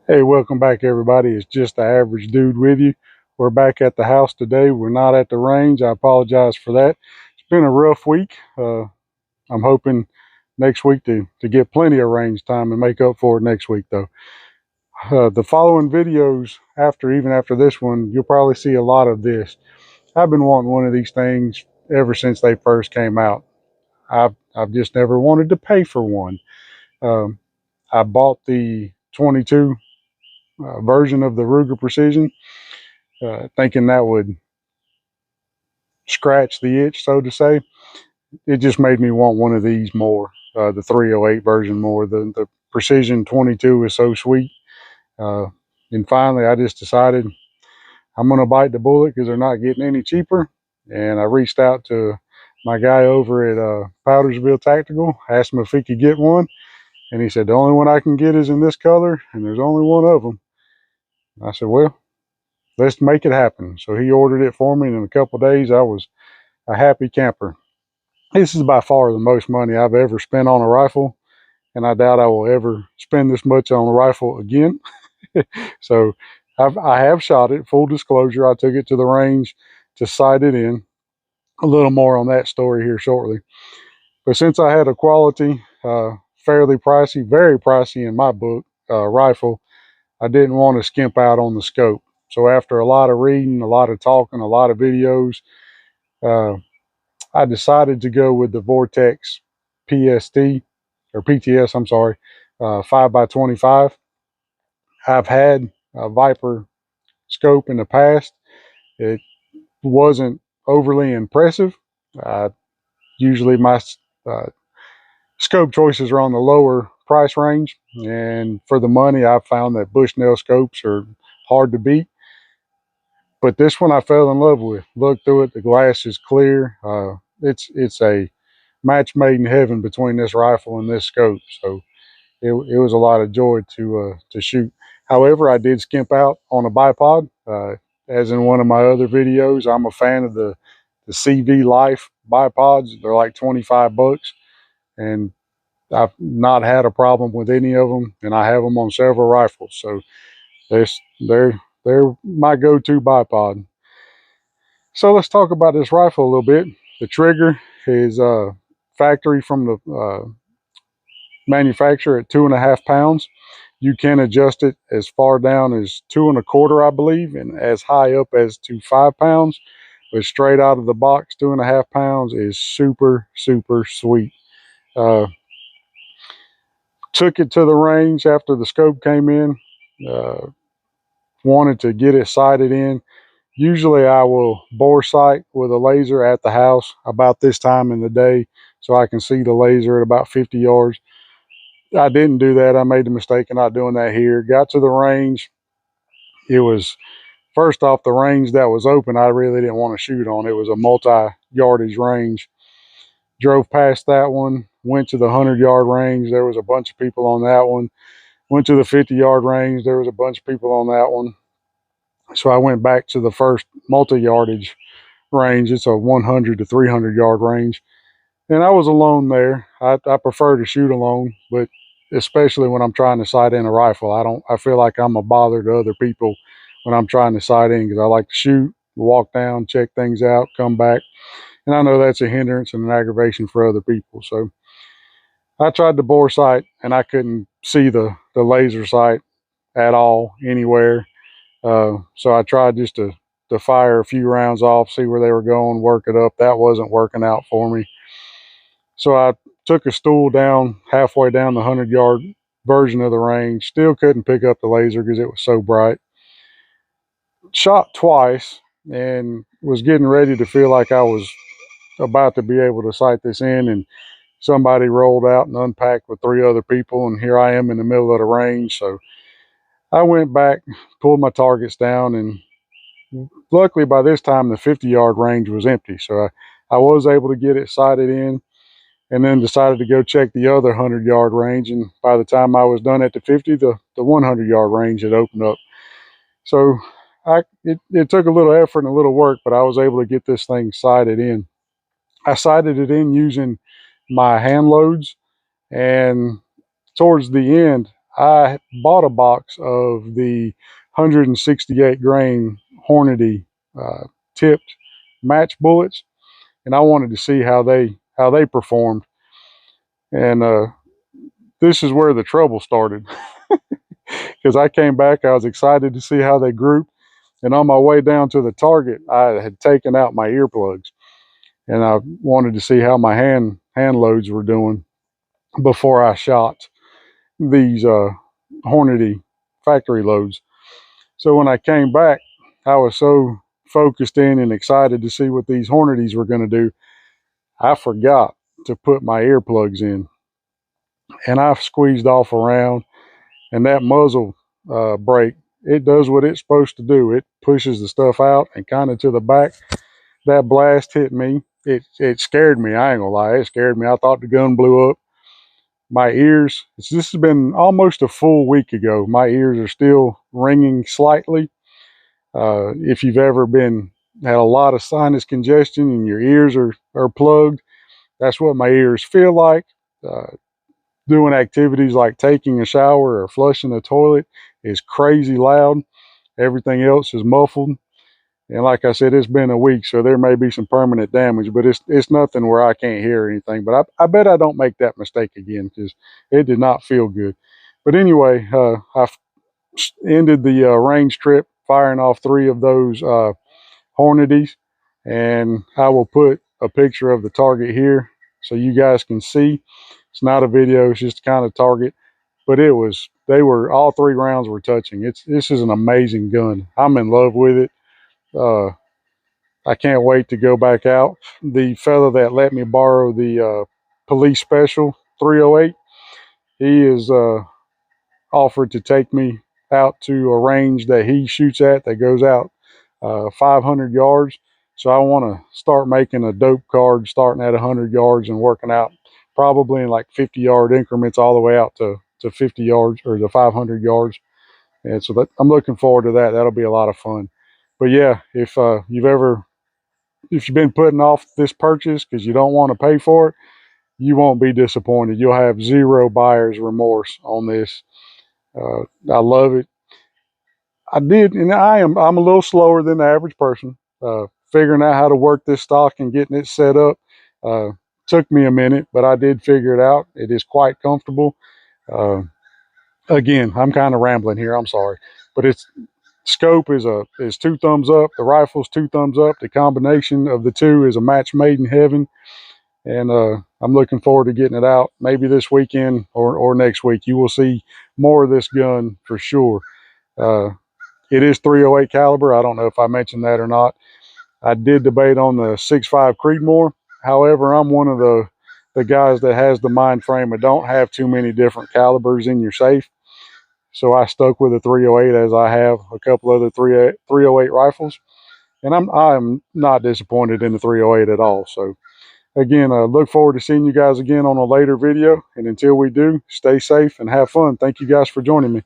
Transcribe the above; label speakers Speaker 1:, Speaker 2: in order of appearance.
Speaker 1: Hey, welcome back, everybody. It's just the average dude with you. We're back at the house today. We're not at the range. I apologize for that. It's been a rough week. I'm hoping next week to get plenty of range time and make up for it next week, though. The following videos, even after this one, you'll probably see a lot of this. I've been wanting one of these things ever since they first came out. I've just never wanted to pay for one. Um, I bought the 22 version of the Ruger Precision, thinking that would scratch the itch, so to say. It just made me want one of these more, the 308 version more. The Precision 22 is so sweet. Uh, and finally, I just decided I'm going to bite the bullet because they're not getting any cheaper. And I reached out to my guy over at Powdersville Tactical, asked him if he could get one. And he said, the only one I can get is in this color, and there's only one of them. I said, well, let's make it happen. So he ordered it for me, and in a couple of days, I was a happy camper. This is by far the most money I've ever spent on a rifle, and I doubt I will ever spend this much on a rifle again. So I have shot it. Full disclosure, I took it to the range to sight it in. A little more on that story here shortly. But since I had a quality, fairly pricey, very pricey in my book, rifle, I didn't want to skimp out on the scope. So after a lot of reading, a lot of talking, a lot of videos, uh, I decided to go with the Vortex PST or PTS. I'm sorry, 5x25. I've had a Viper scope in the past. It wasn't overly impressive. Usually my uh, scope choices are on the lower price range, and for the money, I've found that Bushnell scopes are hard to beat. But this one I fell in love with. Look through it; the glass is clear. It's a match made in heaven between this rifle and this scope. So it was a lot of joy to shoot. However, I did skimp out on a bipod. As in one of my other videos, I'm a fan of the CV Life bipods. They're like 25 bucks, and I've not had a problem with any of them, and I have them on several rifles. So they're they're my go-to bipod. So let's talk about this rifle a little bit. The trigger is factory from the manufacturer at 2.5 pounds. You can adjust it as far down as 2.25, I believe, and as high up as to 5 pounds. But straight out of the box, 2.5 pounds is super, super sweet. Uh, Took it to the range after the scope came in. Uh, Wanted to get it sighted in. Usually I will bore sight with a laser at the house about this time in the day so I can see the laser at about 50 yards. I didn't do that. I made the mistake of not doing that here. Got to the range. It was first off the range that was open. I really didn't want to shoot on. It was a multi-yardage range. Drove past that one. Went to the 100-yard range. There was a bunch of people on that one. Went to the 50-yard range. There was a bunch of people on that one. So I went back to the first multi-yardage range. It's a 100 to 300-yard range. And I was alone there. I prefer to shoot alone, but especially when I'm trying to sight in a rifle, I feel like I'm a bother to other people when I'm trying to sight in because I like to shoot, walk down, check things out, come back. And I know that's a hindrance and an aggravation for other people. So I tried to bore sight and I couldn't see the laser sight at all anywhere. So I tried just to fire a few rounds off, see where they were going, work it up. That wasn't working out for me. So I took a stool down halfway down the 100-yard version of the range. Still couldn't pick up the laser because it was so bright. Shot twice and was getting ready to feel like I was about to be able to sight this in, and somebody rolled out and unpacked with three other people, and here I am in the middle of the range. So I went back, pulled my targets down, and luckily by this time the 50-yard range was empty. So I was able to get it sighted in, and then decided to go check the other 100-yard range. And by the time I was done at the 50, the 100-yard range had opened up. So it took a little effort and a little work, but I was able to get this thing sighted in. I sighted it in using my hand loads, and towards the end, I bought a box of the 168 grain Hornady tipped match bullets, and I wanted to see how they performed. And this is where the trouble started, because I came back, I was excited to see how they grouped, and on my way down to the target, I had taken out my earplugs, and I wanted to see how my hand loads were doing before I shot these Hornady factory loads. So when I came back, I was so focused in and excited to see what these Hornadies were going to do, I forgot to put my earplugs in, and I squeezed off around, and that muzzle brake, it does what it's supposed to do. It pushes the stuff out and kind of to the back. That blast hit me. It scared me. I ain't gonna lie, it scared me. I thought the gun blew up. My ears, this has been almost a full week ago. My ears are still ringing slightly. If you've ever had a lot of sinus congestion and your ears are plugged, that's what my ears feel like. Doing activities like taking a shower or flushing a toilet is crazy loud. Everything else is muffled. And like I said, it's been a week, so there may be some permanent damage, but it's nothing where I can't hear anything. But I bet I don't make that mistake again, because it did not feel good. But anyway, I ended the range trip firing off 3 of those Hornadies, and I will put a picture of the target here so you guys can see. It's not a video, it's just kind of target, but all 3 rounds were touching. This is an amazing gun. I'm in love with it. I can't wait to go back out. The fella that let me borrow the police special 308, he is offered to take me out to a range that he shoots at that goes out 500 yards. So I want to start making a dope card starting at 100 yards and working out probably in like 50-yard increments all the way out to 50 yards or the 500 yards. And so I'm looking forward to that. That'll be a lot of fun. But yeah, if you've been putting off this purchase because you don't want to pay for it, you won't be disappointed. You'll have zero buyer's remorse on this. I love it. And I'm a little slower than the average person. Figuring out how to work this stock and getting it set up took me a minute, but I did figure it out. It is quite comfortable. Again, I'm kind of rambling here. I'm sorry, but its scope is 2 thumbs up. The rifle's 2 thumbs up. The combination of the 2 is a match made in heaven. And I'm looking forward to getting it out maybe this weekend or next week. You will see more of this gun for sure. It is 308 caliber. I don't know if I mentioned that or not. I did debate on the 6.5 Creedmoor. However, I'm one of the guys that has the mind frame of don't have too many different calibers in your safe. So I stuck with a 308, as I have a couple other 308 rifles. And I'm not disappointed in the 308 at all. So again, I look forward to seeing you guys again on a later video. And until we do, stay safe and have fun. Thank you guys for joining me.